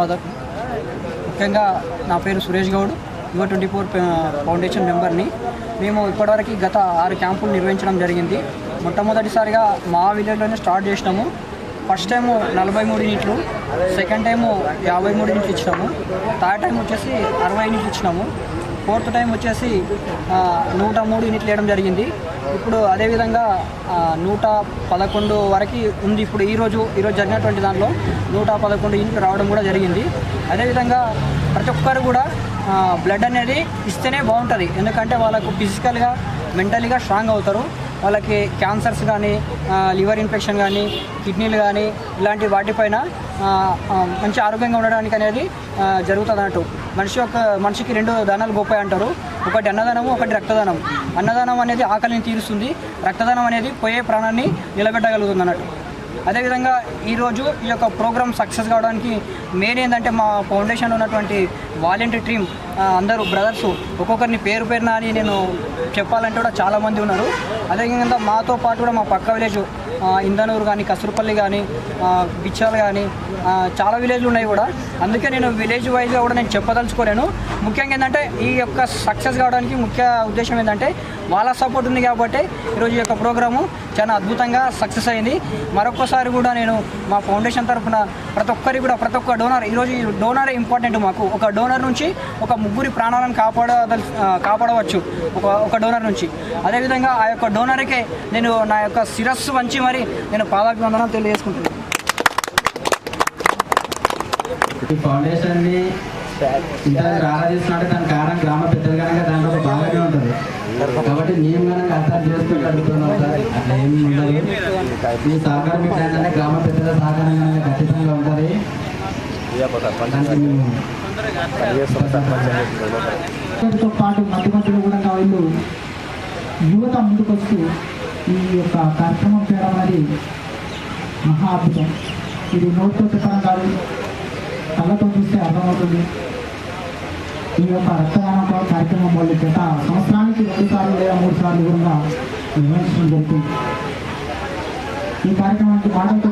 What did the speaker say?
ధన్యవాదాలు. ముఖ్యంగా నా పేరు సురేష్ గౌడ్, యువ24 ఫౌండేషన్ మెంబర్ని. మేము ఇప్పటివరకు గత 6 క్యాంపులు నిర్వహించడం జరిగింది. మొట్టమొదటిసారిగా మా విలేజ్లోనే స్టార్ట్ చేసినాము. ఫస్ట్ టైము 43 యూనిట్లు, సెకండ్ టైము 53 యూనిట్లు ఇచ్చినాము, థర్డ్ టైం వచ్చేసి 60 యూనిట్లు ఇచ్చినాము, ఫోర్త్ టైం వచ్చేసి 103 యూనిట్లు వేయడం జరిగింది. ఇప్పుడు అదేవిధంగా 111 వరకు ఉంది. ఇప్పుడు ఈరోజు జరిగినటువంటి దాంట్లో 111 యూనిట్లు రావడం కూడా జరిగింది. అదేవిధంగా ప్రతి ఒక్కరు కూడా బ్లడ్ అనేది ఇస్తేనే బాగుంటుంది. ఎందుకంటే వాళ్ళకు ఫిజికల్గా మెంటలీగా స్ట్రాంగ్ అవుతారు. వాళ్ళకి క్యాన్సర్స్ కానీ, లివర్ ఇన్ఫెక్షన్ కానీ, కిడ్నీలు కానీ ఇలాంటి వాటిపైన మంచి ఆరోగ్యంగా ఉండడానికి అనేది జరుగుతుంది అన్నట్టు. మనిషికి 2 దానాలు గొప్ప అంటారు. ఒకటి అన్నదానము, ఒకటి రక్తదానం. అన్నదానం అనేది ఆకలిని తీరుస్తుంది, రక్తదానం అనేది పోయే ప్రాణాన్ని నిలబెట్టగలుగుతుంది అన్నట్టు. అదేవిధంగా ఈరోజు ఈ యొక్క ప్రోగ్రామ్ సక్సెస్ కావడానికి మెయిన్ ఏంటంటే మా ఫౌండేషన్లో ఉన్నటువంటి వాలంటీర్ టీమ్ అందరూ బ్రదర్స్, ఒక్కొక్కరిని పేరున అని నేను చెప్పాలంటే కూడా చాలామంది ఉన్నారు. అదేవిధంగా మాతో పాటు కూడా మా పక్క విలేజ్ ఇందనూరు కానీ, కసురుపల్లి కానీ, బిచ్చాలు కానీ చాలా విలేజ్లు ఉన్నాయి కూడా. అందుకే నేను విలేజ్ వైజ్గా కూడా నేను చెప్పదలుచుకోలేను. ముఖ్యంగా ఏంటంటే ఈ యొక్క సక్సెస్ కావడానికి ముఖ్య ఉద్దేశం ఏంటంటే వాళ్ళ సపోర్ట్ ఉంది కాబట్టి ఈరోజు ఈ యొక్క ప్రోగ్రాము చాలా అద్భుతంగా సక్సెస్ అయింది. మరొకసారి కూడా నేను మా ఫౌండేషన్ తరఫున ప్రతి ఒక్క డోనర్, ఈరోజు ఈ డోనరే ఇంపార్టెంట్ మాకు. ఒక డోనర్ నుంచి ఒక 3 ప్రాణాలను కాపాడవచ్చు ఒక డోనర్ నుంచి. అదేవిధంగా ఆ యొక్క డోనర్కే నేను నా యొక్క శిరస్సు వంచి మరి నేను పాదాభివందనం తెలియజేసుకుంటున్నాను. ఈ ఫౌండేషన్ని ఇంత ఆరాధిస్తున్నట్టు దాని కారణం గ్రామ పెద్దలు కనుక దాంట్లో ఒక భాగమే ఉంటుంది. కాబట్టి మేము కనుక అర్థం చేసుకుంటూ అడుగుతున్నాం సార్, అట్లా ఏమి ఉండదు. ఈ సహకారం మీకు ఏంటంటే గ్రామ పెద్దల సహకారం కనుక ఖచ్చితంగా ఉంటుంది. తో పాటు మధ్యలో కూడా వీళ్ళు యువత ముందుకు వస్తూ ఈ యొక్క కార్యక్రమం చేయడం అనేది మహా అద్భుతం. ఇది నోటితో చెప్పడం కాదు, కళ్ళతో చూస్తే అర్థమవుతుంది. ఈ యొక్క రక్తదాన కార్యక్రమం వాళ్ళు గత సంవత్సరానికి 2 సార్లు లేదా 3 సార్లు కూడా నిర్వహించడం జరుగుతుంది. ఈ కార్యక్రమానికి మాటలతో